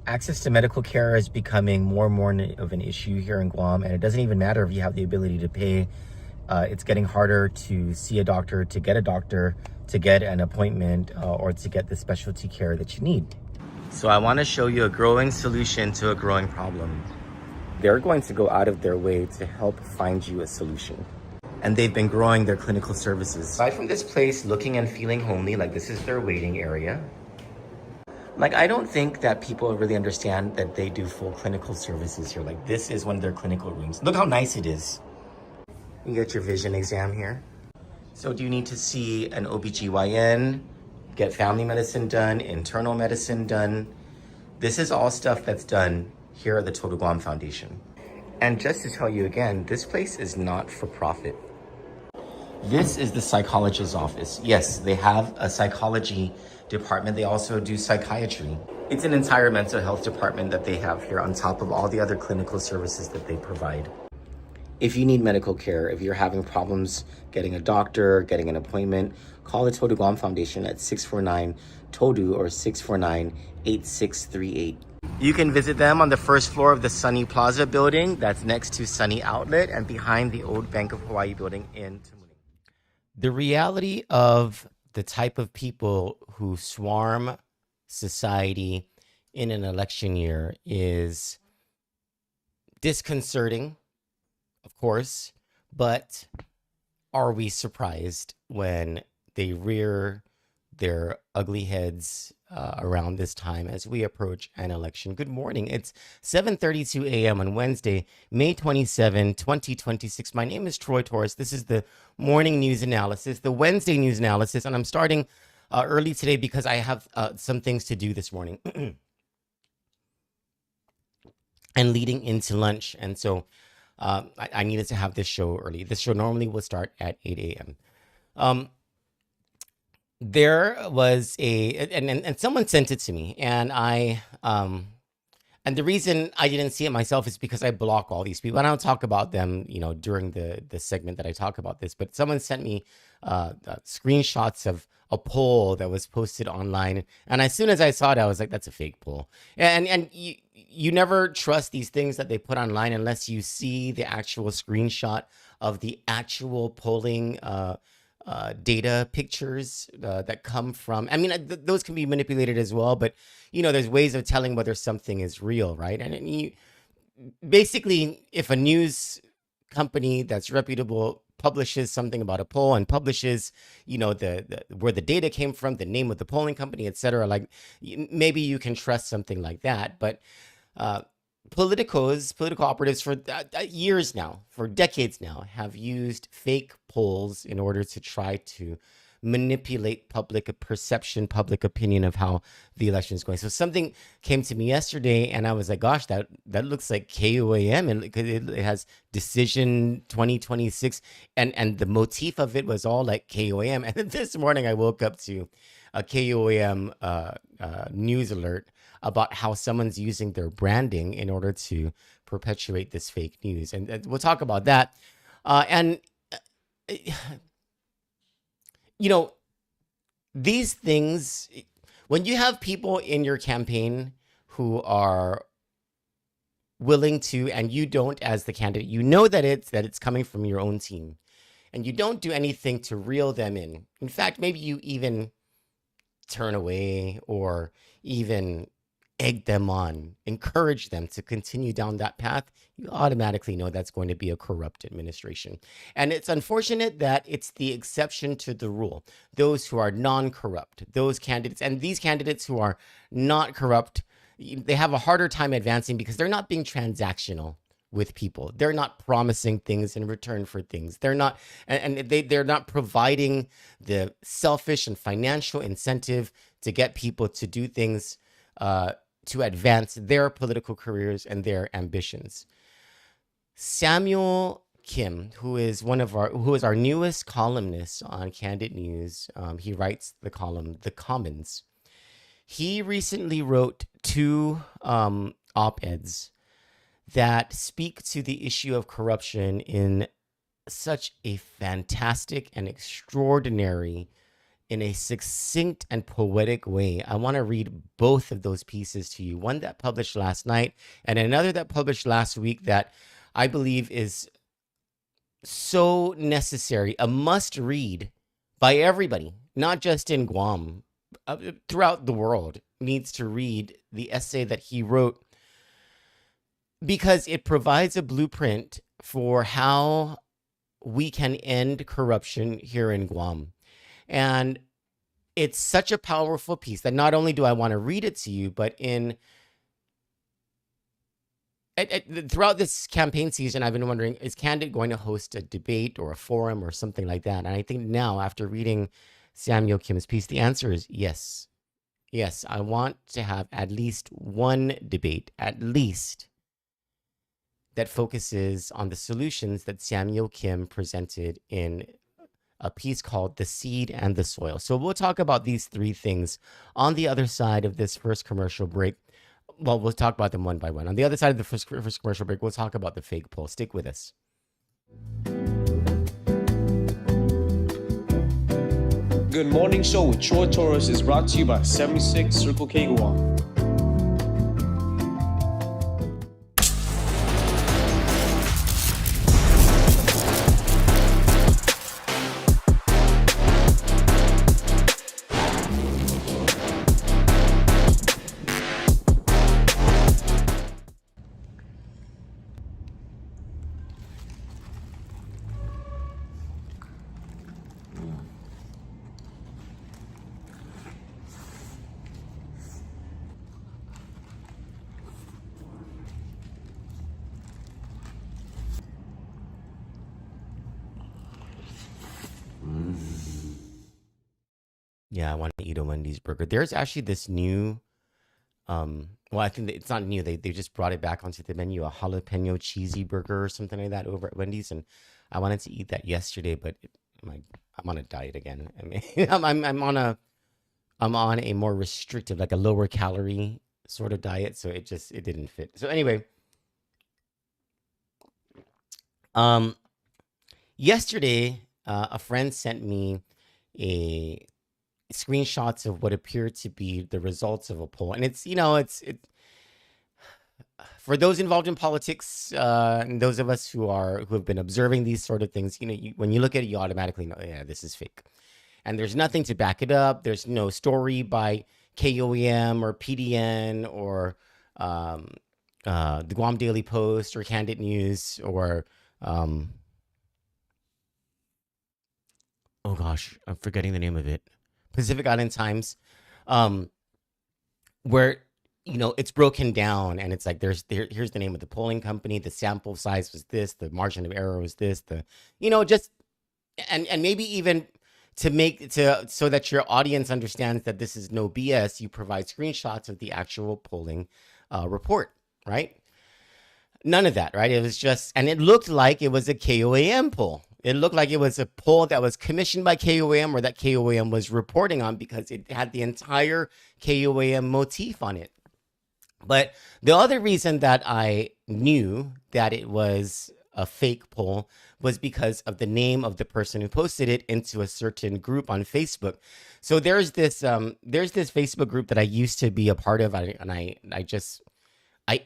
Access to medical care is becoming more and more of an issue here in Guam, and it doesn't even matter if you have the ability to pay. It's getting harder to see a doctor, to get an appointment, or to get the specialty care that you need. So I want to show you a growing solution to a growing problem. They're going to go out of their way to help find you a solution. And they've been growing their clinical services. Aside from this place looking and feeling homely, like this is their waiting area. Like, I don't think that people really understand that they do full clinical services here. Like, this is one of their clinical rooms. Look how nice it is. You get your vision exam here. So do you need to see an OBGYN, get family medicine done, internal medicine done? This is all stuff that's done here at the Total Guam Foundation. And just to tell you again, this place is not for profit. This is the psychologist's office. Yes, they have a psychology department. They also do psychiatry. It's an entire mental health department that they have here on top of all the other clinical services that they provide. If you need medical care, if you're having problems getting a doctor, getting an appointment, call the Todu Guam Foundation at 649-TODU or 649-8638. You can visit them on the first floor of the Sunny Plaza building that's next to Sunny Outlet and behind the old Bank of Hawaii building in Tamuning. The reality of the type of people who swarm society in an election year is disconcerting, of course, but are we surprised when they rear their ugly heads around this time as we approach an election? Good morning. It's 7:32 a.m. on Wednesday, May 27, 2026. My name is Troy Torres. This is the morning news analysis, the Wednesday news analysis, and I'm starting early today because I have some things to do this morning and leading into lunch. And so I needed to have this show early. This show normally will start at 8 a.m. There was and someone sent it to me, and and the reason I didn't see it myself is because I block all these people. And I'll talk about them, during the segment that I talk about this. But someone sent me screenshots of a poll that was posted online, and as soon as I saw it, I was like, "That's a fake poll." And you never trust these things that they put online unless you see the actual screenshot of the actual polling data pictures that come from. I mean, those can be manipulated as well, but there's ways of telling whether something is real, right? And basically, if a news company that's reputable publishes something about a poll and publishes, the where the data came from, the name of the polling company, etc., like maybe you can trust something like that, but political operatives for years now, for decades now, have used fake polls in order to try to manipulate public perception, public opinion of how the election is going. So something came to me yesterday, and I was like, "Gosh, that looks like KOAM, and it has Decision 2026, and the motif of it was all like KOAM." And then this morning, I woke up to a KOAM news alert about how someone's using their branding in order to perpetuate this fake news. And we'll talk about that. These things, when you have people in your campaign who are willing to, and you don't as the candidate, that it's coming from your own team, and you don't do anything to reel them in. In fact, maybe you even turn away or even egg them on, encourage them to continue down that path, you automatically know that's going to be a corrupt administration. And it's unfortunate that it's the exception to the rule. Those who are non-corrupt, those candidates, and these candidates who are not corrupt, they have a harder time advancing because they're not being transactional with people. They're not promising things in return for things. They're not, they're not providing the selfish and financial incentive to get people to do things to advance their political careers and their ambitions. Samuel Kim, who is our newest columnist on Kandit News, he writes the column The Commons. He recently wrote two op-eds that speak to the issue of corruption in such a fantastic and extraordinary in a succinct and poetic way. I want to read both of those pieces to you. One that published last night and another that published last week that I believe is so necessary, a must read by everybody, not just in Guam, throughout the world needs to read the essay that he wrote because it provides a blueprint for how we can end corruption here in Guam. And it's such a powerful piece that not only do I want to read it to you, but throughout this campaign season, I've been wondering, is Kandit going to host a debate or a forum or something like that? And I think now, after reading Samuel Kim's piece, the answer is yes. Yes, I want to have at least one debate, at least, that focuses on the solutions that Samuel Kim presented in a piece called The Seed and the Soil. So we'll talk about these three things on the other side of this first commercial break. Well, we'll talk about them one by one. On the other side of the first commercial break, we'll talk about the fake poll. Stick with us. Good Morning Show with Troy Torres is brought to you by 76 Circle K Guam. Yeah, I want to eat a Wendy's burger. There's actually this new, well, I think it's not new. They just brought it back onto the menu, a jalapeno cheesy burger or something like that over at Wendy's, and I wanted to eat that yesterday, but I'm on a diet again. I mean, I'm on a more restrictive, like a lower calorie sort of diet, so it didn't fit. So anyway, yesterday, a friend sent me a screenshots of what appeared to be the results of a poll, and it's for those involved in politics, and those of us who have been observing these sort of things. When you look at it, you automatically know, yeah, this is fake, and there's nothing to back it up. There's no story by KOAM or PDN or the Guam Daily Post or Kandit News or oh gosh, I'm forgetting the name of it. Pacific Island Times, where it's broken down and it's like here's the name of the polling company, the sample size was this, the margin of error was this, just and maybe even so that your audience understands that this is no BS, you provide screenshots of the actual polling report, right? None of that, right? It was just, and it looked like it was a KOAM poll. It looked like it was a poll that was commissioned by KOAM or that KOAM was reporting on because it had the entire KOAM motif on it. But the other reason that I knew that it was a fake poll was because of the name of the person who posted it into a certain group on Facebook. So there's this Facebook group that I used to be a part of, and I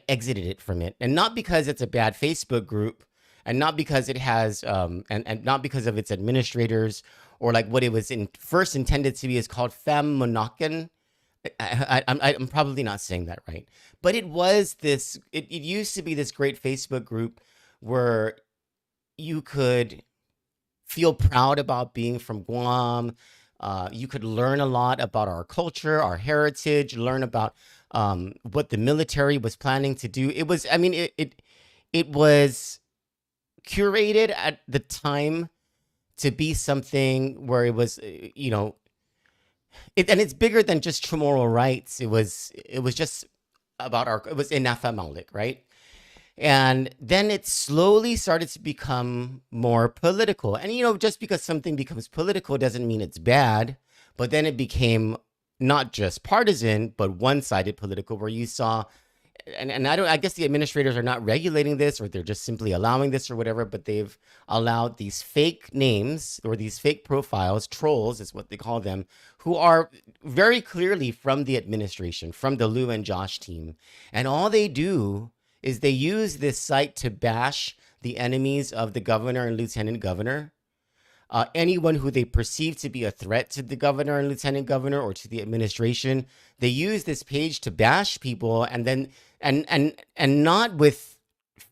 exited it from it, and not because it's a bad Facebook group, and not because it has and not because of its administrators or like what it was first intended to be, is called Fem Monacan. I'm probably not saying that right, but it was this. It used to be this great Facebook group where you could feel proud about being from Guam. You could learn a lot about our culture, our heritage, learn about what the military was planning to do. It was, I mean, it was curated at the time to be something where it was, and it's bigger than just Chamorro rights. It was just about it was Inafa Maulik, right? And then it slowly started to become more political. And, just because something becomes political doesn't mean it's bad. But then it became not just partisan, but one-sided political, where you saw and I guess the administrators are not regulating this, or they're just simply allowing this or whatever, but they've allowed these fake names or these fake profiles, trolls is what they call them, who are very clearly from the administration, from the Lou and Josh team. And all they do is they use this site to bash the enemies of the governor and lieutenant governor, anyone who they perceive to be a threat to the governor and lieutenant governor or to the administration. They use this page to bash people, and then and not with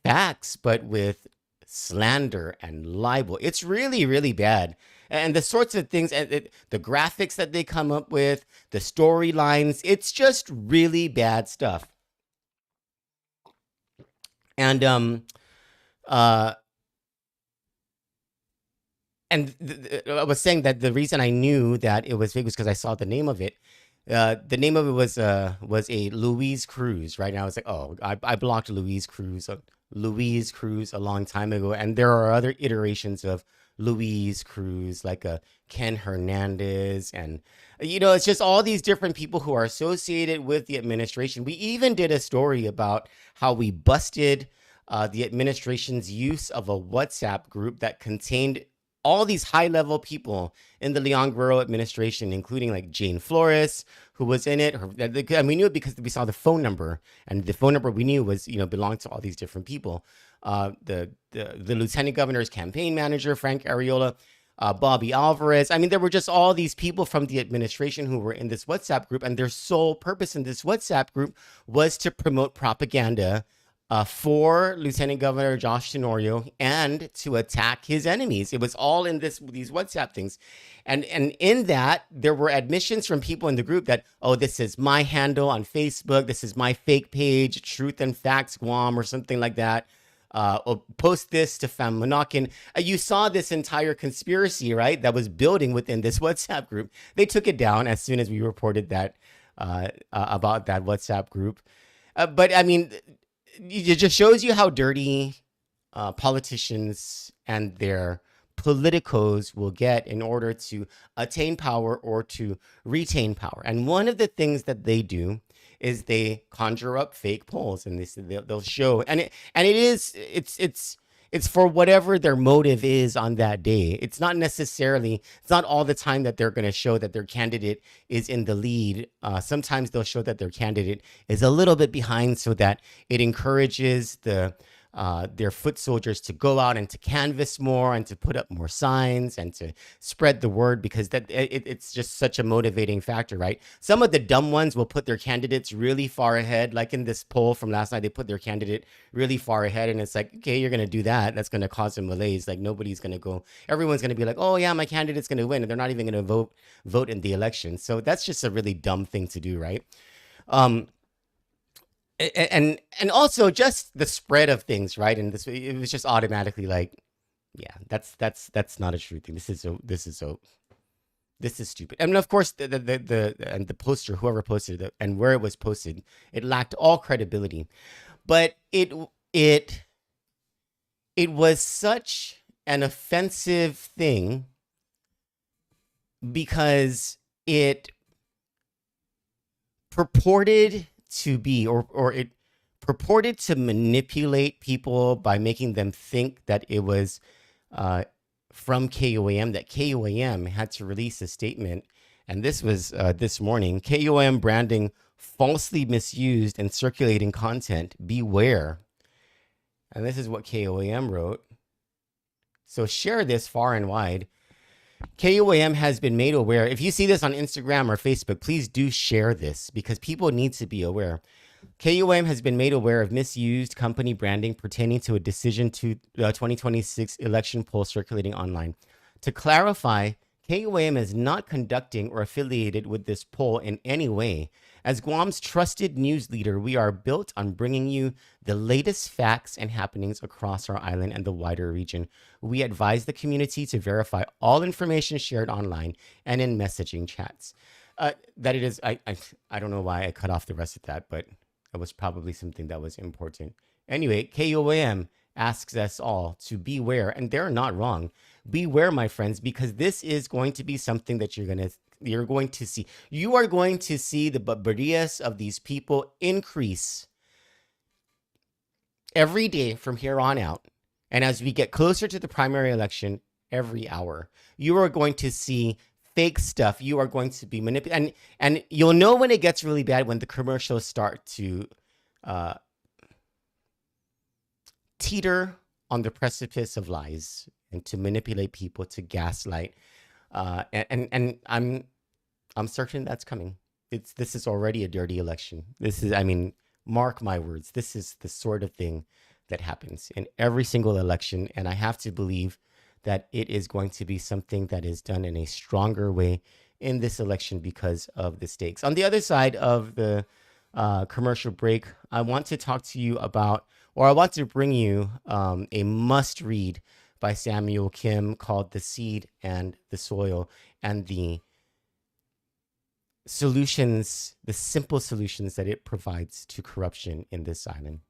facts, but with slander and libel. It's really, really bad. And the sorts of things, and the graphics that they come up with, the storylines, it's just really bad stuff. And uh I was saying that the reason I knew that it was fake was because I saw the name of it. The name of it was a Louise Cruz, right? And I was like, oh, I blocked Louise Cruz a long time ago, and there are other iterations of Louise Cruz, like a Ken Hernandez, and it's just all these different people who are associated with the administration. We even did a story about how we busted the administration's use of a WhatsApp group that contained all these high level people in the Leon Guerrero administration, including like Jane Flores, who was in it. And we knew it because we saw the phone number, and the phone number we knew was, belonged to all these different people. The lieutenant governor's campaign manager, Frank Ariola, Bobby Alvarez. I mean, there were just all these people from the administration who were in this WhatsApp group, and their sole purpose in this WhatsApp group was to promote propaganda for Lieutenant Governor Josh Tenorio and to attack his enemies. It was all in these WhatsApp things. And in that, there were admissions from people in the group that, oh, this is my handle on Facebook. This is my fake page, Truth and Facts Guam, or something like that. Or post this to Fam Monacan. You saw this entire conspiracy, right, that was building within this WhatsApp group. They took it down as soon as we reported that about that WhatsApp group. But I mean, it just shows you how dirty politicians and their politicos will get in order to attain power or to retain power. And one of the things that they do is they conjure up fake polls, and they'll show, and it's for whatever their motive is on that day. It's not all the time that they're going to show that their candidate is in the lead. Sometimes they'll show that their candidate is a little bit behind, so that it encourages their foot soldiers to go out and to canvass more and to put up more signs and to spread the word, because it's just such a motivating factor, right? Some of the dumb ones will put their candidates really far ahead. Like in this poll from last night, they put their candidate really far ahead, and it's like, okay, you're going to do that. That's going to cause some malaise. Like nobody's going to go. Everyone's going to be like, oh yeah, my candidate's going to win, and they're not even going to vote in the election. So that's just a really dumb thing to do, right? Um, and also just the spread of things, right? And this, it was just automatically like, yeah, that's not a true thing. This is stupid. And of course, the poster, whoever posted it and where it was posted, it lacked all credibility. But it was such an offensive thing because it purported to be, or it purported to manipulate people by making them think that it was from KOAM, that KOAM had to release a statement. And this was this morning: KOAM branding falsely misused and circulating content, beware. And this is what KOAM wrote. So share this far and wide. KOAM has been made aware. If you see this on Instagram or Facebook, please do share this because people need to be aware. KOAM has been made aware of misused company branding pertaining to a decision to 2026 election poll circulating online. To clarify, KOAM is not conducting or affiliated with this poll in any way. As Guam's trusted news leader, we are built on bringing you the latest facts and happenings across our island and the wider region. We advise the community to verify all information shared online and in messaging chats. That it is, I don't know why I cut off the rest of that, but it was probably something that was important. Anyway, KOAM asks us all to beware, and they're not wrong. Beware, my friends, because this is going to be something that you're going to see. You are going to see the barbarias of these people increase every day from here on out, and as we get closer to the primary election, every hour, you are going to see fake stuff. You are going to be manipulated, and you'll know when it gets really bad when the commercials start to uh, teeter on the precipice of lies and to manipulate people, to gaslight. And I'm certain that's coming. This is already a dirty election. This is, I mean, mark my words. This is the sort of thing that happens in every single election, and I have to believe that it is going to be something that is done in a stronger way in this election because of the stakes. On the other side of the commercial break, I want to talk to you about, or I want to bring you a must read by Samuel Kim called The Seed and the Soil, and the solutions, the simple solutions that it provides to corruption in this island.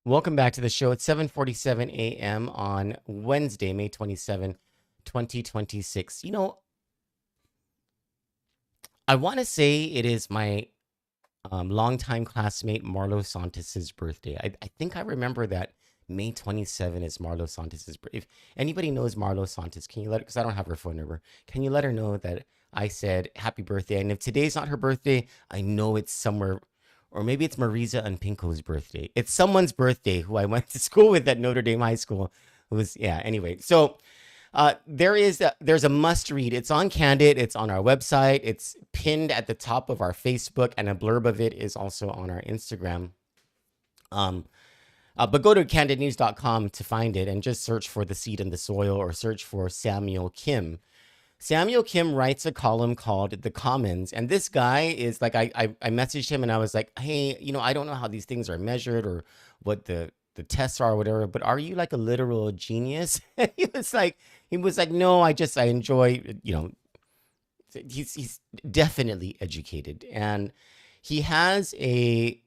Welcome back to the show. It's 7:47 a.m. on Wednesday, May 27, 2026. You know, I want to say it is my longtime classmate Marlo Santos's birthday. I think I remember that May 27 is Marlo Santos's birthday. If anybody knows Marlo Santos, can you let, because I don't have her phone number, can you let her know that I said happy birthday? And if today's not her birthday, I know it's somewhere, or maybe it's Marisa and Pinko's birthday. It's someone's birthday who I went to school with at Notre Dame High School. Who was, yeah, anyway. So there's a must read. It's on Kandit. It's on our website. It's pinned at the top of our Facebook, and a blurb of it is also on our Instagram. But go to candidnews.com to find it, and just search for The Seed and the Soil, or search for Samuel Kim. Samuel Kim writes a column called The Commons, and this guy is like, I messaged him and I was like, hey, you know, I don't know how these things are measured or what the tests are or whatever, but are you like a literal genius? he was like, no, I enjoy, you know, he's definitely educated, and he has a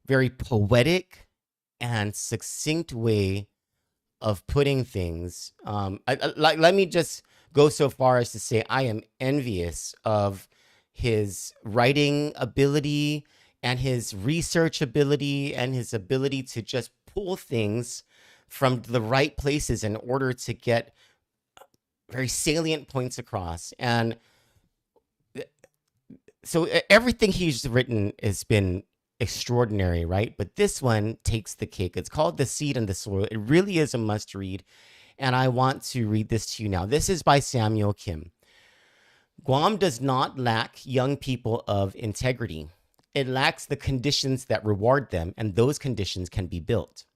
very poetic and succinct way of putting things. Let me just go so far as to say I am envious of his writing ability and his research ability and his ability to just pull things from the right places in order to get very salient points across. And so everything he's written has been extraordinary, right? But this one takes the cake. It's called The Seed and the Soil. It really is a must read. And I want to read this to you now. This is by Samuel Kim. Guam does not lack young people of integrity. It lacks the conditions that reward them, and those conditions can be built.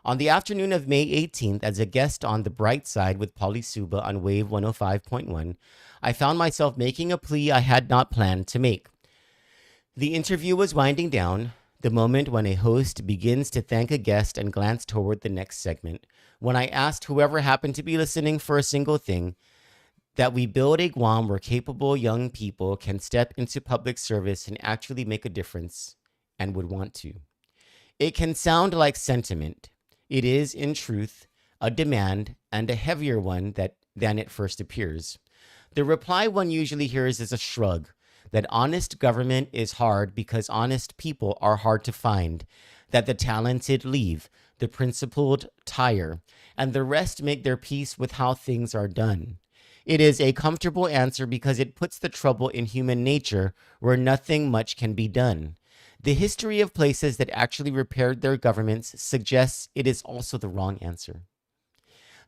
On the afternoon of May 18th, as a guest on The Bright Side with Polly Suba on Wave 105.1, I found myself making a plea I had not planned to make. The interview was winding down, the moment when a host begins to thank a guest and glance toward the next segment, when I asked whoever happened to be listening for a single thing, that we build a Guam where capable young people can step into public service and actually make a difference, and would want to. It can sound like sentiment. It is, in truth, a demand, and a heavier one than it first appears. The reply one usually hears is a shrug, that honest government is hard because honest people are hard to find, that the talented leave, the principled tire, and the rest make their peace with how things are done. It is a comfortable answer because it puts the trouble in human nature where nothing much can be done. The history of places that actually repaired their governments suggests it is also the wrong answer.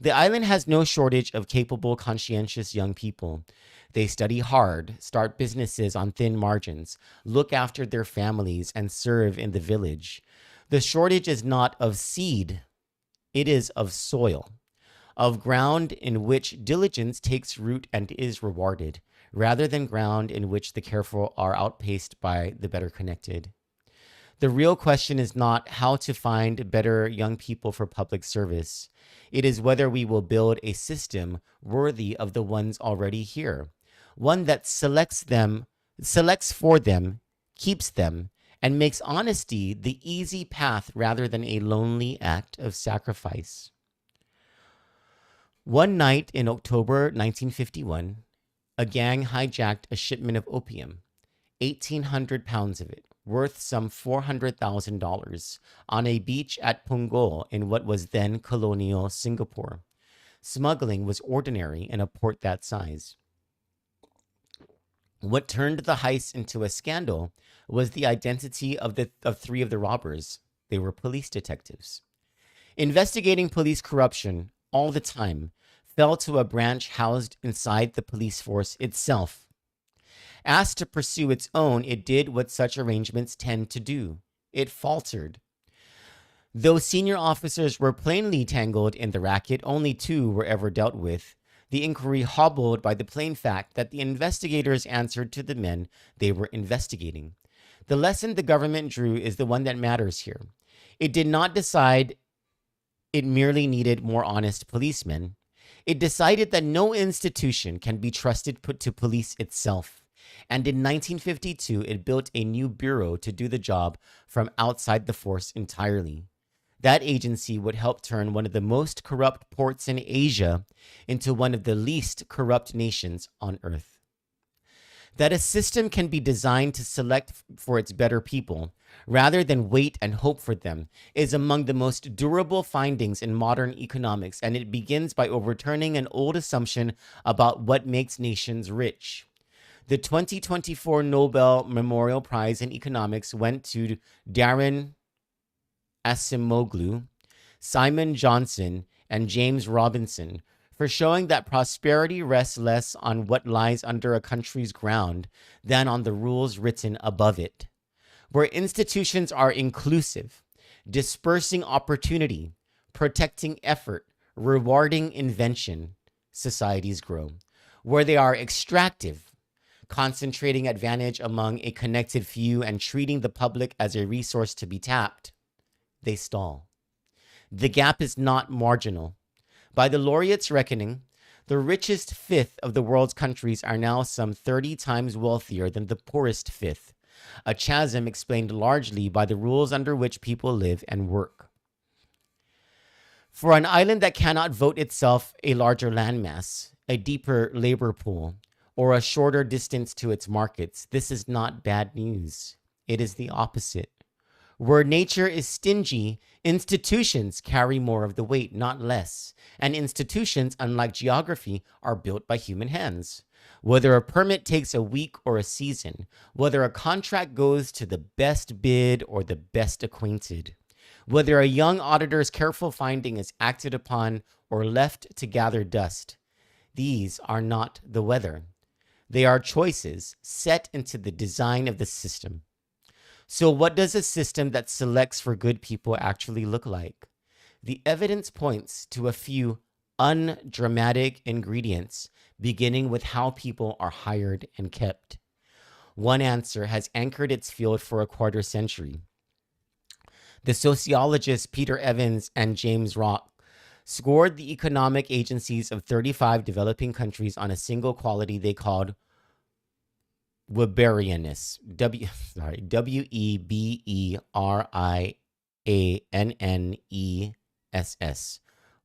The island has no shortage of capable, conscientious young people. They study hard, start businesses on thin margins, look after their families, and serve in the village. The shortage is not of seed, it is of soil, of ground in which diligence takes root and is rewarded, rather than ground in which the careful are outpaced by the better connected. The real question is not how to find better young people for public service. It is whether we will build a system worthy of the ones already here, one that selects for them, keeps them, and makes honesty the easy path rather than a lonely act of sacrifice. One night in October 1951, a gang hijacked a shipment of opium, 1,800 pounds of it, worth some $400,000, on a beach at Punggol in what was then colonial Singapore. Smuggling was ordinary in a port that size. What turned the heist into a scandal was the identity of three of the robbers. They were police detectives. Investigating police corruption all the time fell to a branch housed inside the police force itself. Asked to pursue its own, it did what such arrangements tend to do. It faltered. Though senior officers were plainly tangled in the racket, only two were ever dealt with. The inquiry hobbled by the plain fact that the investigators answered to the men they were investigating. The lesson the government drew is the one that matters here. It did not decide it merely needed more honest policemen. It decided that no institution can be trusted to police itself. And in 1952, it built a new bureau to do the job from outside the force entirely. That agency would help turn one of the most corrupt ports in Asia into one of the least corrupt nations on earth. That a system can be designed to select for its better people, rather than wait and hope for them, is among the most durable findings in modern economics, and it begins by overturning an old assumption about what makes nations rich. The 2024 Nobel Memorial Prize in Economics went to Darren Acemoglu, Simon Johnson, and James Robinson for showing that prosperity rests less on what lies under a country's ground than on the rules written above it. Where institutions are inclusive, dispersing opportunity, protecting effort, rewarding invention, societies grow. Where they are extractive, concentrating advantage among a connected few and treating the public as a resource to be tapped, they stall. The gap is not marginal. By the laureate's reckoning, the richest fifth of the world's countries are now some 30 times wealthier than the poorest fifth, a chasm explained largely by the rules under which people live and work. For an island that cannot vote itself a larger landmass, a deeper labor pool, or a shorter distance to its markets, this is not bad news. It is the opposite. Where nature is stingy, institutions carry more of the weight, not less. And institutions, unlike geography, are built by human hands. Whether a permit takes a week or a season, whether a contract goes to the best bid or the best acquainted, whether a young auditor's careful finding is acted upon or left to gather dust, these are not the weather. They are choices set into the design of the system. So what does a system that selects for good people actually look like? The evidence points to a few undramatic ingredients, beginning with how people are hired and kept. One answer has anchored its field for a quarter century. The sociologists Peter Evans and James Rock scored the economic agencies of 35 developing countries on a single quality they called Weberianness. Weberianness.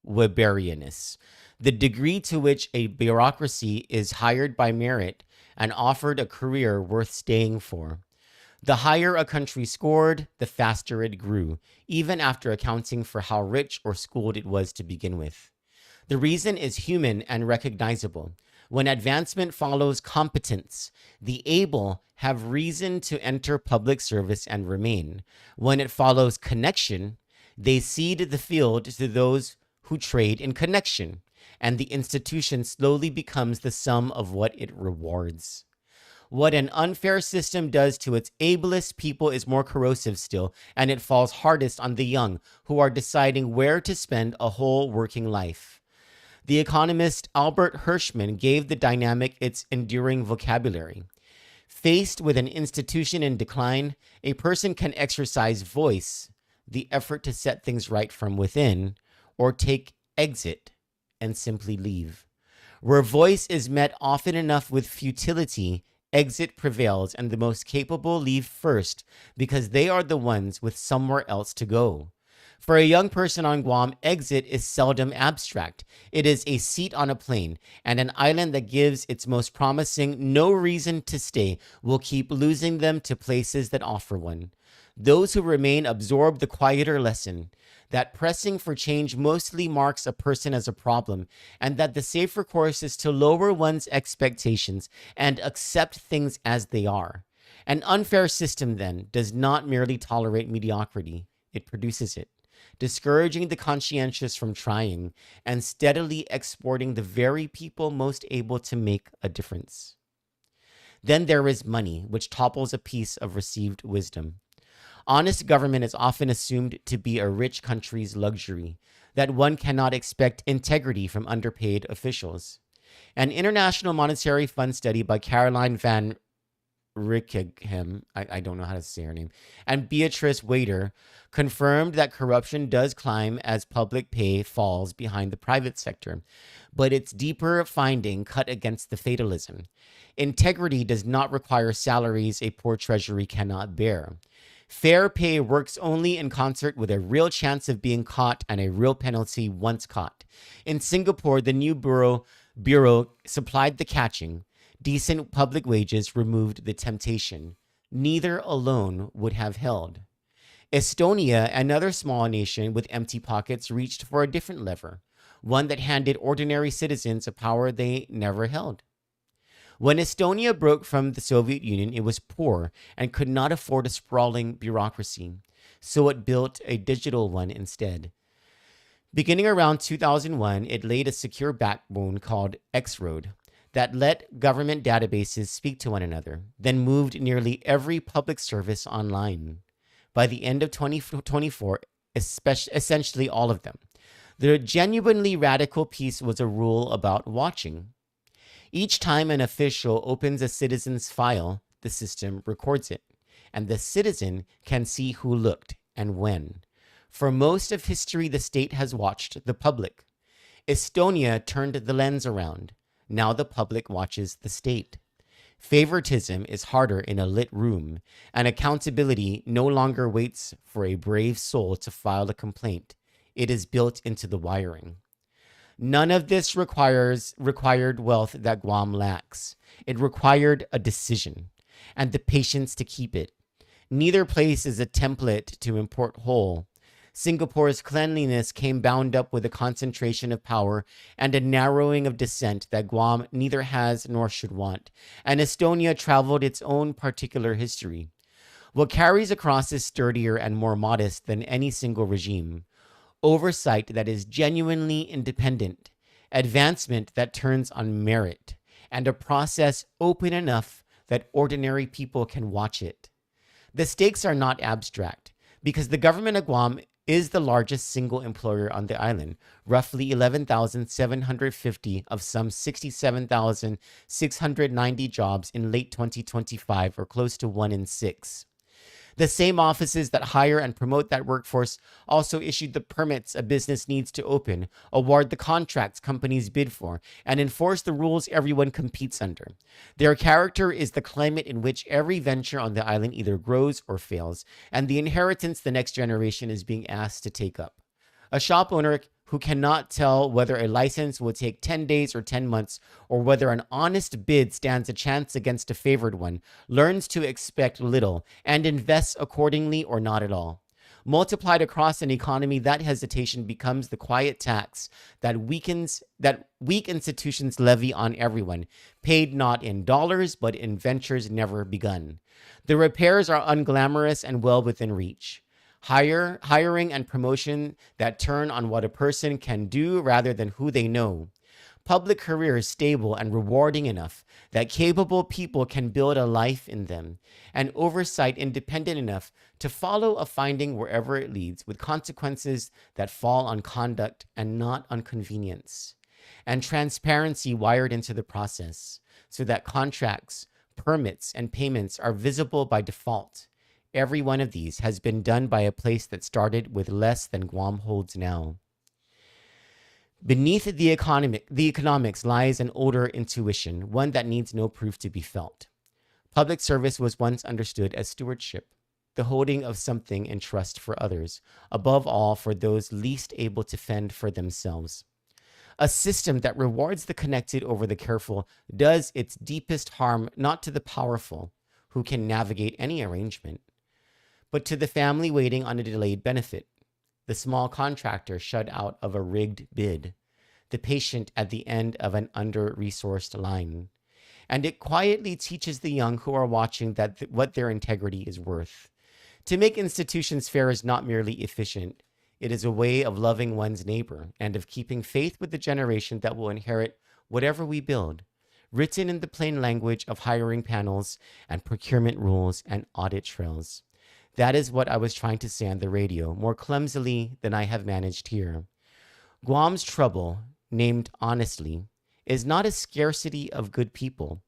Weberianness. The degree to which a bureaucracy is hired by merit and offered a career worth staying for. The higher a country scored, the faster it grew, even after accounting for how rich or schooled it was to begin with. The reason is human and recognizable. When advancement follows competence, the able have reason to enter public service and remain. When it follows connection, they cede the field to those who trade in connection, and the institution slowly becomes the sum of what it rewards. What an unfair system does to its ablest people is more corrosive still, and it falls hardest on the young, who are deciding where to spend a whole working life. The economist Albert Hirschman gave the dynamic its enduring vocabulary. Faced with an institution in decline, a person can exercise voice, the effort to set things right from within, or take exit and simply leave. Where voice is met often enough with futility, exit prevails, and the most capable leave first because they are the ones with somewhere else to go. For a young person on Guam, exit is seldom abstract. It is a seat on a plane, and an island that gives its most promising no reason to stay will keep losing them to places that offer one. Those who remain absorb the quieter lesson that pressing for change mostly marks a person as a problem, and that the safer course is to lower one's expectations and accept things as they are. An unfair system, then, does not merely tolerate mediocrity, it produces it, discouraging the conscientious from trying and steadily exporting the very people most able to make a difference. Then there is money, which topples a piece of received wisdom. Honest government is often assumed to be a rich country's luxury, that one cannot expect integrity from underpaid officials. An International Monetary Fund study by Caroline van Rickenham, I don't know how to say her name, and Beatrice Wader confirmed that corruption does climb as public pay falls behind the private sector, but its deeper finding cut against the fatalism. Integrity does not require salaries a poor treasury cannot bear. Fair pay works only in concert with a real chance of being caught and a real penalty once caught. In Singapore, the new bureau supplied the catching. Decent public wages removed the temptation. Neither alone would have held. Estonia, another small nation with empty pockets, reached for a different lever, one that handed ordinary citizens a power they never held. When Estonia broke from the Soviet Union, it was poor and could not afford a sprawling bureaucracy, so it built a digital one instead. Beginning around 2001, it laid a secure backbone called X-Road that let government databases speak to one another, then moved nearly every public service online. By the end of 2024, essentially all of them. The genuinely radical piece was a rule about watching. Each time an official opens a citizen's file, the system records it, and the citizen can see who looked and when. For most of history, the state has watched the public. Estonia turned the lens around. Now the public watches the state. Favoritism is harder in a lit room, and accountability no longer waits for a brave soul to file a complaint. It is built into the wiring. None of this required wealth that Guam lacks. It required a decision and the patience to keep it. Neither place is a template to import whole. Singapore's cleanliness came bound up with a concentration of power and a narrowing of dissent that Guam neither has nor should want, and Estonia traveled its own particular history. What carries across is sturdier and more modest than any single regime. Oversight that is genuinely independent, advancement that turns on merit, and a process open enough that ordinary people can watch it. The stakes are not abstract, because the government of Guam is the largest single employer on the island, roughly 11,750 of some 67,690 jobs in late 2025, or close to 1 in 6. The same offices that hire and promote that workforce also issued the permits a business needs to open, award the contracts companies bid for, and enforce the rules everyone competes under. Their character is the climate in which every venture on the island either grows or fails, and the inheritance the next generation is being asked to take up. A shop owner who cannot tell whether a license will take 10 days or 10 months, or whether an honest bid stands a chance against a favored one, learns to expect little and invests accordingly or not at all. Multiplied across an economy, that hesitation becomes the quiet tax that weak institutions levy on everyone, paid not in dollars, but in ventures never begun. The repairs are unglamorous and well within reach. Hiring and promotion that turn on what a person can do rather than who they know. Public careers stable and rewarding enough that capable people can build a life in them, and oversight independent enough to follow a finding wherever it leads, with consequences that fall on conduct and not on convenience. And transparency wired into the process, so that contracts, permits, and payments are visible by default. Every one of these has been done by a place that started with less than Guam holds now. Beneath the economics lies an older intuition, one that needs no proof to be felt. Public service was once understood as stewardship, the holding of something in trust for others, above all for those least able to fend for themselves. A system that rewards the connected over the careful does its deepest harm not to the powerful, who can navigate any arrangement, but to the family waiting on a delayed benefit, the small contractor shut out of a rigged bid, the patient at the end of an under-resourced line. And it quietly teaches the young who are watching what their integrity is worth. To make institutions fair is not merely efficient. It is a way of loving one's neighbor and of keeping faith with the generation that will inherit whatever we build, written in the plain language of hiring panels and procurement rules and audit trails. That is what I was trying to say on the radio, more clumsily than I have managed here. Guam's trouble, named honestly, is not a scarcity of good people.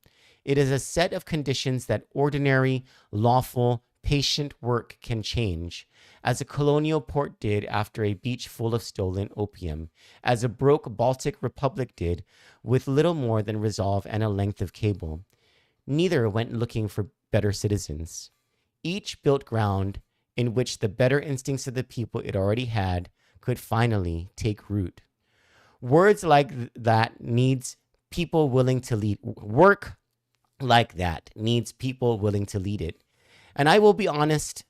It is a set of conditions that ordinary, lawful, patient work can change, as a colonial port did after a beach full of stolen opium, as a broke Baltic republic did with little more than resolve and a length of cable. Neither went looking for better citizens. Each built ground in which the better instincts of the people it already had could finally take root. Words like that needs people willing to lead. Work like that needs people willing to lead it. And I will be honest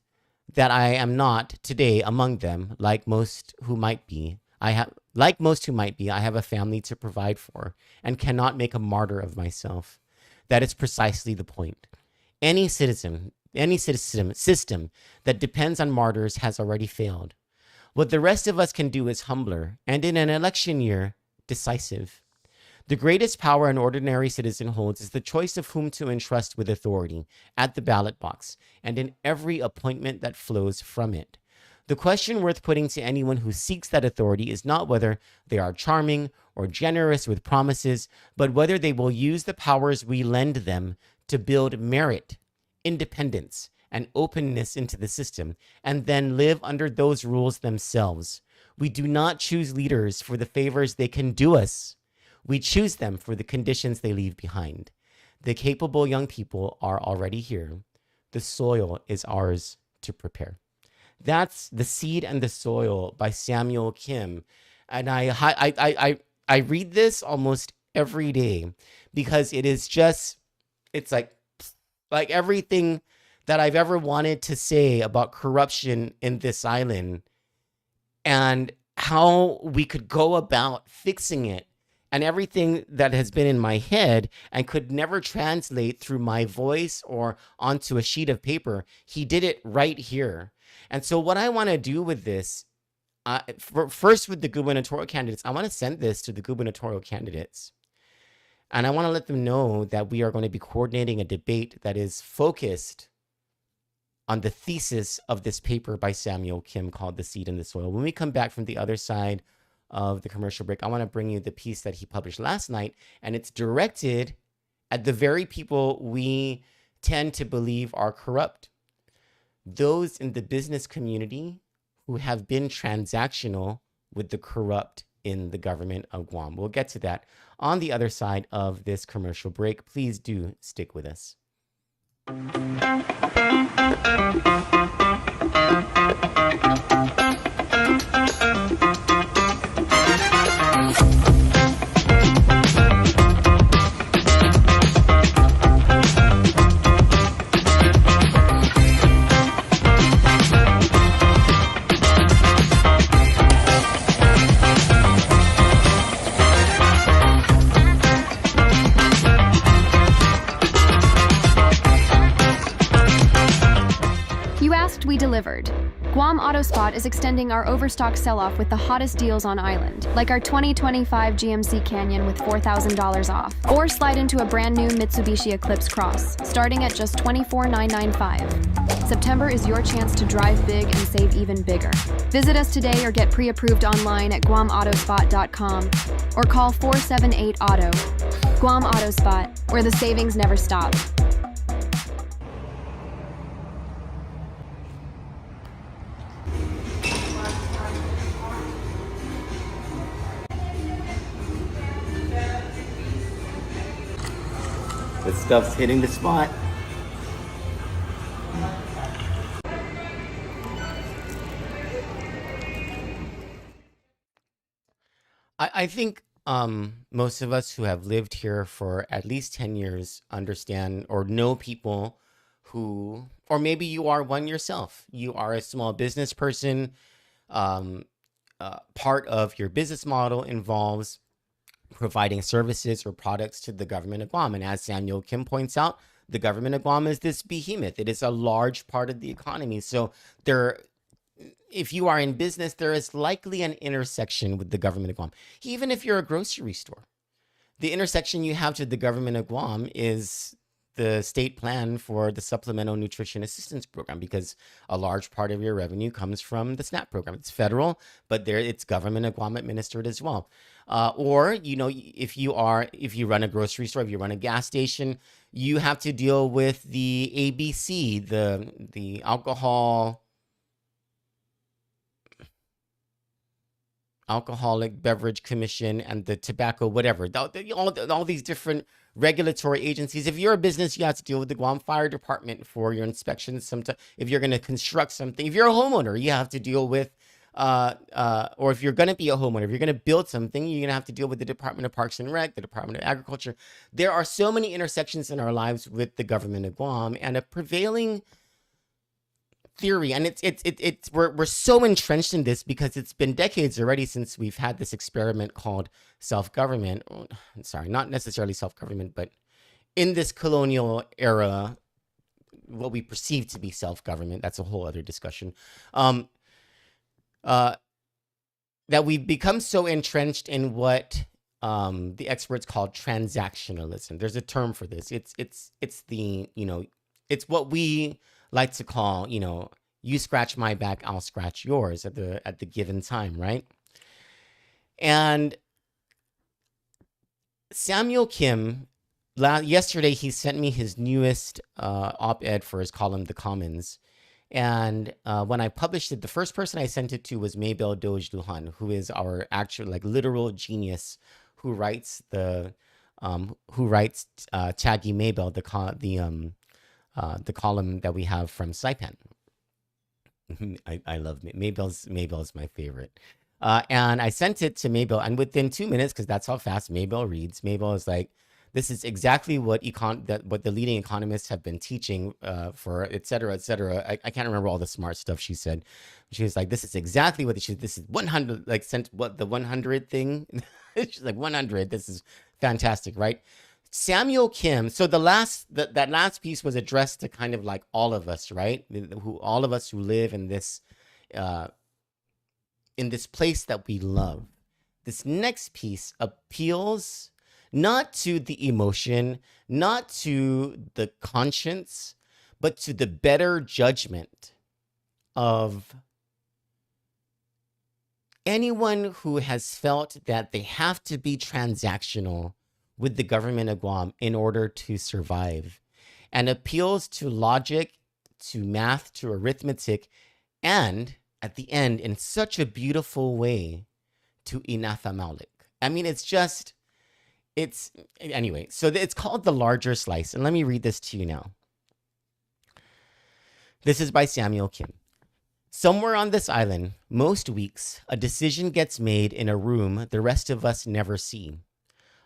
that I am not today among them, like most who might be. I have a family to provide for and cannot make a martyr of myself. That is precisely the point. Any system that depends on martyrs has already failed. What the rest of us can do is humbler, and in an election year, decisive. The greatest power an ordinary citizen holds is the choice of whom to entrust with authority at the ballot box and in every appointment that flows from it. The question worth putting to anyone who seeks that authority is not whether they are charming or generous with promises, but whether they will use the powers we lend them to build merit, independence, and openness into the system, and then live under those rules themselves. We do not choose leaders for the favors they can do us. We choose them for the conditions they leave behind. The capable young people are already here. The soil is ours to prepare. That's The Seed and the Soil by Samuel Kim. And I read this almost every day because it is just, it's like everything that I've ever wanted to say about corruption in this island and how we could go about fixing it, and everything that has been in my head and could never translate through my voice or onto a sheet of paper. He did it right here. And so what I want to do with this, first with the gubernatorial candidates, I want to send this to the gubernatorial candidates. And I want to let them know that we are going to be coordinating a debate that is focused on the thesis of this paper by Samuel Kim called The Seed and the Soil. When we come back from the other side of the commercial break, I want to bring you the piece that he published last night, and it's directed at the very people we tend to believe are corrupt. Those in the business community who have been transactional with the corrupt in the government of Guam. We'll get to that on the other side of this commercial break. Please do stick with us. Shipped, we delivered. Guam Autospot is extending our overstock sell-off with the hottest deals on island, like our 2025 GMC Canyon with $4,000 off. Or slide into a brand new Mitsubishi Eclipse Cross, starting at just $24,995. September is your chance to drive big and save even bigger. Visit us today or get pre-approved online at guamautospot.com or call 478-AUTO. Guam Autospot, where the savings never stop. This stuff's hitting the spot. I think most of us who have lived here for at least 10 years understand or know people who, or maybe you are one yourself. You are a small business person. Um, Part of your business model involves providing services or products to the government of Guam. And as Samuel Kim points out, the government of Guam is this behemoth. It is a large part of the economy. So there, if you are in business, there is likely an intersection with the government of Guam. Even if you're a grocery store, the intersection you have to the government of Guam is the state plan for the Supplemental Nutrition Assistance Program, because a large part of your revenue comes from the SNAP program. It's federal, but there it's government of Guam administered as well. Or, you know, if you run a grocery store, if you run a gas station, you have to deal with the ABC, the Alcoholic Beverage Commission, and the tobacco, whatever, all these different regulatory agencies. If you're a business, you have to deal with the Guam Fire Department for your inspections. Sometimes, if you're going to construct something, if you're a homeowner, you have to deal with, or if you're going to be a homeowner, if you're going to build something, you're going to have to deal with the Department of Parks and Rec, the Department of Agriculture. There are so many intersections in our lives with the government of Guam, and a prevailing theory, and we're so entrenched in this because it's been decades already since we've had this experiment called self-government. Sorry, not necessarily self-government, but in this colonial era, what we perceive to be self-government, that's a whole other discussion, that we've become so entrenched in what the experts call transactionalism. There's a term for this. It's the, you know, it's what we like to call, you know, you scratch my back, I'll scratch yours at the given time, right? And Samuel Kim, yesterday he sent me his newest op-ed for his column, The Commons. And when I published it, the first person I sent it to was Maybell Doge Luhan, who is our actual, like, literal genius, who writes Taggy Maybell, the column that we have from Saipan. I love Maybell's my favorite. And I sent it to Maybell, and within 2 minutes, because that's how fast Maybell reads, Maybell is like, this is exactly what what the leading economists have been teaching for, et cetera, et cetera. I can't remember all the smart stuff she said. She was like, this is exactly what this is 100, like, sent what the 100 thing. She's like, 100, this is fantastic, right? Samuel Kim. So that last piece was addressed to kind of like all of us, right? All of us who live in this place that we love. This next piece appeals not to the emotion, not to the conscience, but to the better judgment of anyone who has felt that they have to be transactional with the government of Guam in order to survive, and appeals to logic, to math, to arithmetic, and at the end, in such a beautiful way, to Inatha Maulik. I mean, anyway, so it's called The Larger Slice, and let me read this to you now. This is by Samuel Kim. Somewhere on this island, most weeks, a decision gets made in a room the rest of us never see.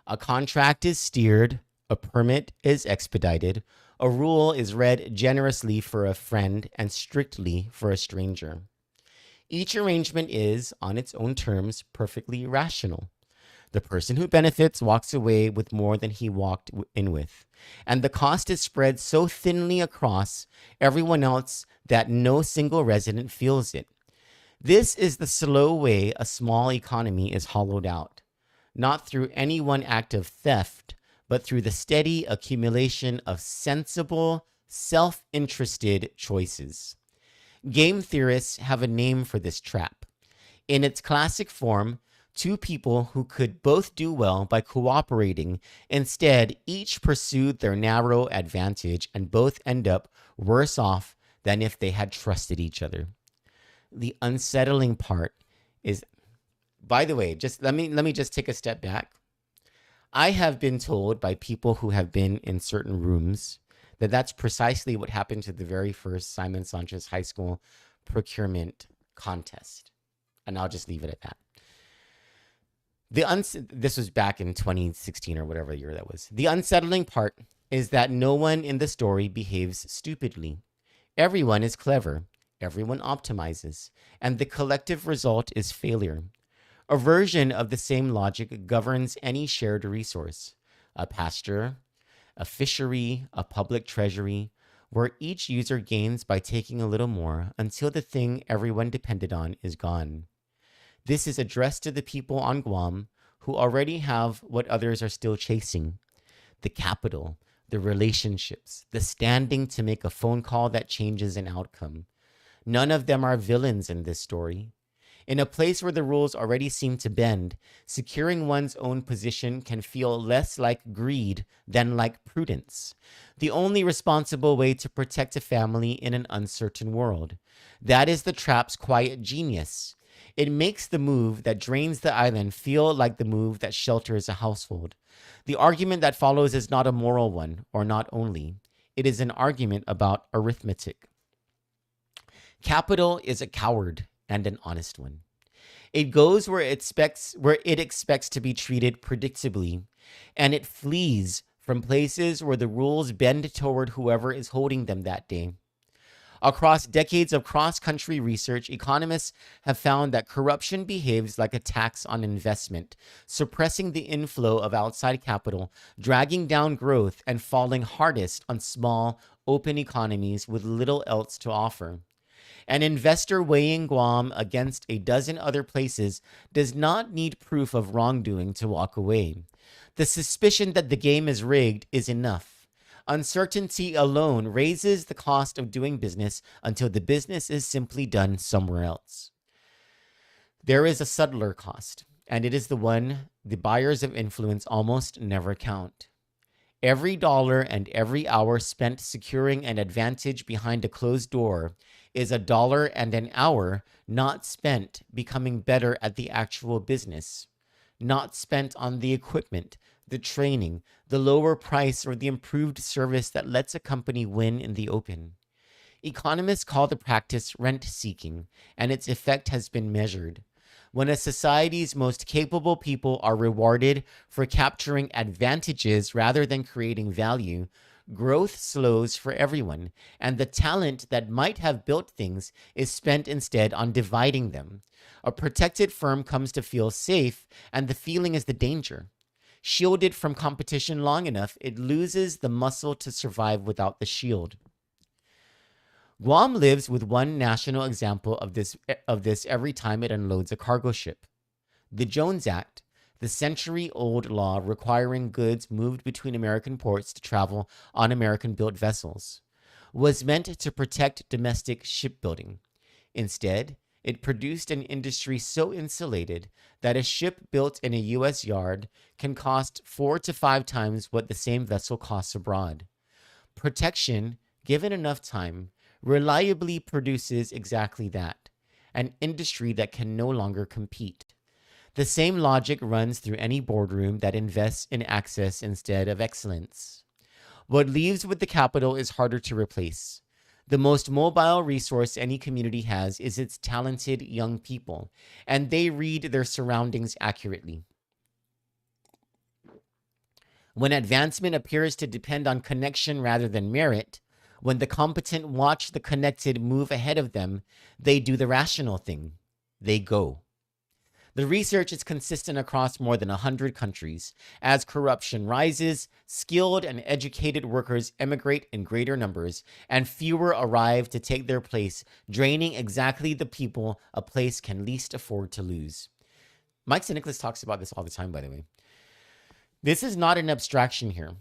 A contract is steered, a permit is expedited, a rule is read generously for a friend and strictly for a stranger. Each arrangement is, on its own terms, perfectly rational. The person who benefits walks away with more than he walked in with, and the cost is spread so thinly across everyone else that no single resident feels it. This is the slow way a small economy is hollowed out, not through any one act of theft, but through the steady accumulation of sensible, self interested choices. Game theorists have a name for this trap. In its classic form, two people who could both do well by cooperating instead each pursued their narrow advantage and both end up worse off than if they had trusted each other. The unsettling part is, by the way, just let me just take a step back. I have been told by people who have been in certain rooms that that's precisely what happened to the very first Simon Sanchez High School procurement contest. And I'll just leave it at that. This was back in 2016 or whatever year that was. The unsettling part is that no one in the story behaves stupidly. Everyone is clever. Everyone optimizes. And the collective result is failure. A version of the same logic governs any shared resource. A pasture, a fishery, a public treasury, where each user gains by taking a little more until the thing everyone depended on is gone. This is addressed to the people on Guam who already have what others are still chasing: the capital, the relationships, the standing to make a phone call that changes an outcome. None of them are villains in this story. In a place where the rules already seem to bend, securing one's own position can feel less like greed than like prudence. The only responsible way to protect a family in an uncertain world. That is the trap's quiet genius. It makes the move that drains the island feel like the move that shelters a household. The argument that follows is not a moral one, or not only. It is an argument about arithmetic. Capital is a coward and an honest one. It goes where it expects to be treated predictably, and it flees from places where the rules bend toward whoever is holding them that day. Across decades of cross-country research, economists have found that corruption behaves like a tax on investment, suppressing the inflow of outside capital, dragging down growth, and falling hardest on small, open economies with little else to offer. An investor weighing Guam against a dozen other places does not need proof of wrongdoing to walk away. The suspicion that the game is rigged is enough. Uncertainty alone raises the cost of doing business until the business is simply done somewhere else. There is a subtler cost, and it is the one the buyers of influence almost never count. Every dollar and every hour spent securing an advantage behind a closed door is a dollar and an hour not spent becoming better at the actual business, not spent on the equipment, the training, the lower price, or the improved service that lets a company win in the open. Economists call the practice rent-seeking, and its effect has been measured. When a society's most capable people are rewarded for capturing advantages rather than creating value, growth slows for everyone, and the talent that might have built things is spent instead on dividing them. A protected firm comes to feel safe, and the feeling is the danger. Shielded from competition long enough, it loses the muscle to survive without the shield. Guam lives with one national example of this every time it unloads a cargo ship. The Jones Act, the century-old law requiring goods moved between American ports to travel on American-built vessels, was meant to protect domestic shipbuilding. Instead, it produced an industry so insulated that a ship built in a U.S. yard can cost 4 to 5 times what the same vessel costs abroad. Protection, given enough time, reliably produces exactly that, an industry that can no longer compete. The same logic runs through any boardroom that invests in access instead of excellence. What leaves with the capital is harder to replace. The most mobile resource any community has is its talented young people, and they read their surroundings accurately. When advancement appears to depend on connection rather than merit, when the competent watch the connected move ahead of them, they do the rational thing. They go. The research is consistent across more than 100 countries. As corruption rises, skilled and educated workers emigrate in greater numbers, and fewer arrive to take their place, draining exactly the people a place can least afford to lose. Mike Nicholas talks about this all the time, by the way. This is not an abstraction here.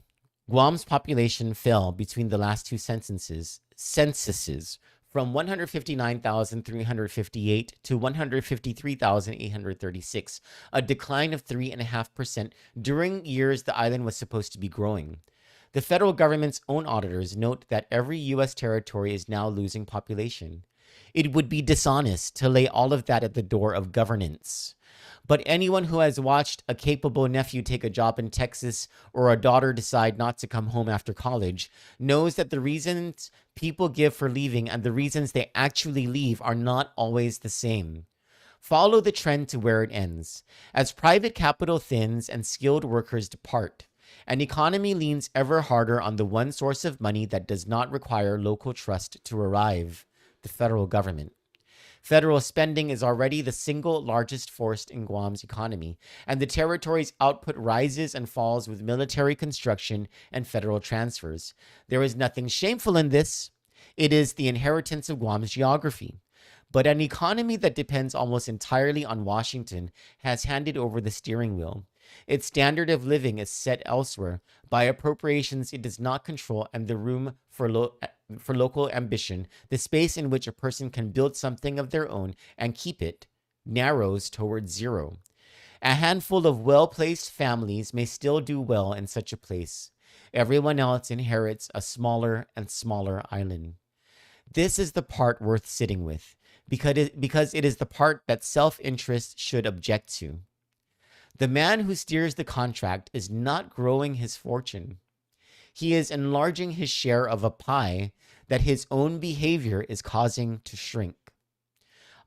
Guam's population fell between the last two censuses from 159,358 to 153,836, a decline of 3.5% during years the island was supposed to be growing. The federal government's own auditors note that every U.S. territory is now losing population. It would be dishonest to lay all of that at the door of governance. But anyone who has watched a capable nephew take a job in Texas or a daughter decide not to come home after college knows that the reasons people give for leaving and the reasons they actually leave are not always the same. Follow the trend to where it ends. As private capital thins and skilled workers depart, an economy leans ever harder on the one source of money that does not require local trust to arrive: the federal government. Federal spending is already the single largest force in Guam's economy, and the territory's output rises and falls with military construction and federal transfers. There is nothing shameful in this. It is the inheritance of Guam's geography. But an economy that depends almost entirely on Washington has handed over the steering wheel. Its standard of living is set elsewhere by appropriations it does not control, and the room for local ambition, the space in which a person can build something of their own and keep it, narrows towards zero. A handful of well-placed families may still do well in such a place. Everyone else inherits a smaller and smaller island. This is the part worth sitting with, because it is the part that self-interest should object to. The man who steers the contract is not growing his fortune. He is enlarging his share of a pie that his own behavior is causing to shrink.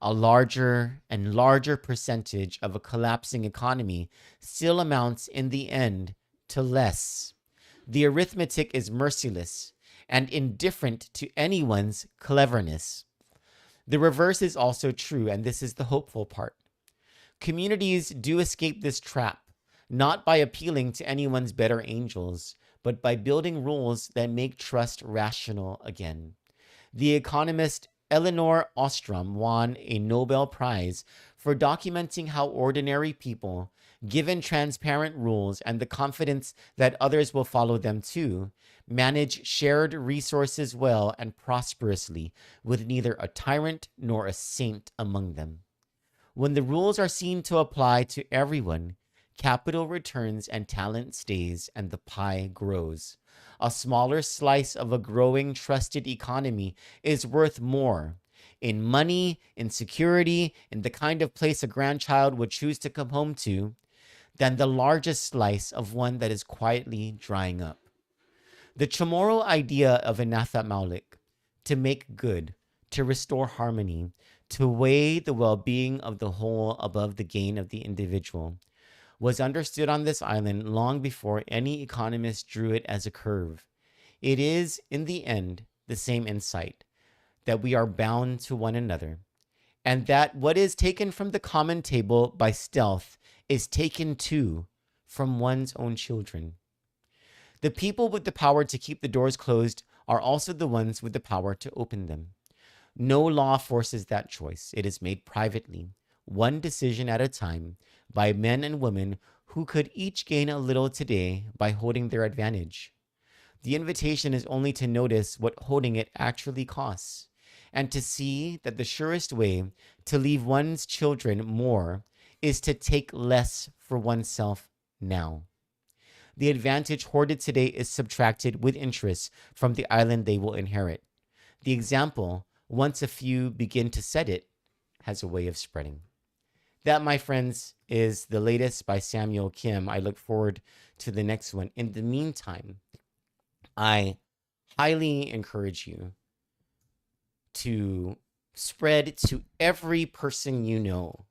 A larger and larger percentage of a collapsing economy still amounts in the end to less. The arithmetic is merciless and indifferent to anyone's cleverness. The reverse is also true, and this is the hopeful part. Communities do escape this trap, not by appealing to anyone's better angels, but by building rules that make trust rational again. The economist Elinor Ostrom won a Nobel Prize for documenting how ordinary people, given transparent rules and the confidence that others will follow them too, manage shared resources well and prosperously, with neither a tyrant nor a saint among them. When the rules are seen to apply to everyone, capital returns and talent stays, and the pie grows. A smaller slice of a growing, trusted economy is worth more in money, in security, in the kind of place a grandchild would choose to come home to, than the largest slice of one that is quietly drying up. The Chamorro idea of Inatha Maulik, to make good, to restore harmony, to weigh the well-being of the whole above the gain of the individual, was understood on this island long before any economist drew it as a curve. It is, in the end, the same insight, that we are bound to one another, and that what is taken from the common table by stealth is taken too from one's own children. The people with the power to keep the doors closed are also the ones with the power to open them. No law forces that choice. It is made privately, one decision at a time, by men and women who could each gain a little today by holding their advantage. The invitation is only to notice what holding it actually costs, and to see that the surest way to leave one's children more is to take less for oneself now. The advantage hoarded today is subtracted with interest from the island they will inherit. The example, once a few begin to set it, has a way of spreading. That, my friends, is the latest by Samuel Kim. I look forward to the next one. In the meantime, I highly encourage you to spread to every person you know.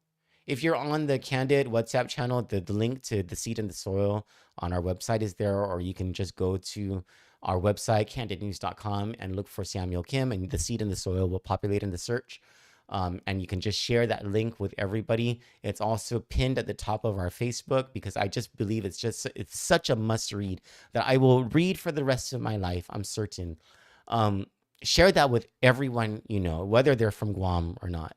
If you're on the Kandit WhatsApp channel, the link to The Seed in the Soil on our website is there, or you can just go to our website, kanditnews.com, and look for Samuel Kim, and The Seed in the Soil will populate in the search. And you can just share that link with everybody. It's also pinned at the top of our Facebook because I just believe it's such a must read that I will read for the rest of my life. I'm certain. Share that with everyone you know, whether they're from Guam or not.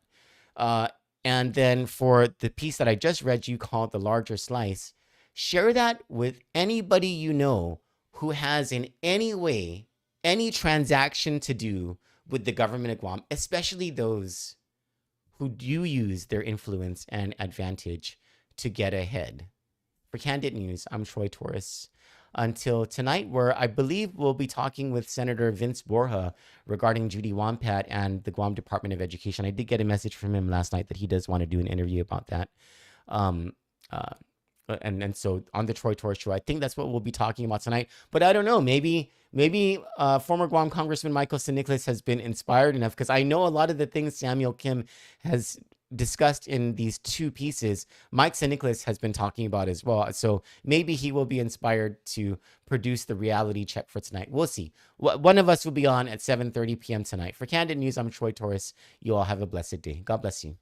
And then for the piece that I just read you called The Larger Slice, share that with anybody you know who has in any way any transaction to do with the government of Guam, especially those who do use their influence and advantage to get ahead. For Kandit News, I'm Troy Torres. Until tonight, where I believe we'll be talking with Senator Vince Borja regarding Judy Wampat and the Guam Department of Education. I did get a message from him last night that he does want to do an interview about that. Um, and so on the Troy Torres Show, I think that's what we'll be talking about tonight. But I don't know, maybe former Guam Congressman Michael St. Nicholas has been inspired enough, because I know a lot of the things Samuel Kim has discussed in these two pieces, Mike St. Nicholas has been talking about as well. So maybe he will be inspired to produce the reality check for tonight. We'll see. One of us will be on at 7:30 p.m. tonight. For Kandit News, I'm Troy Torres. You all have a blessed day. God bless you.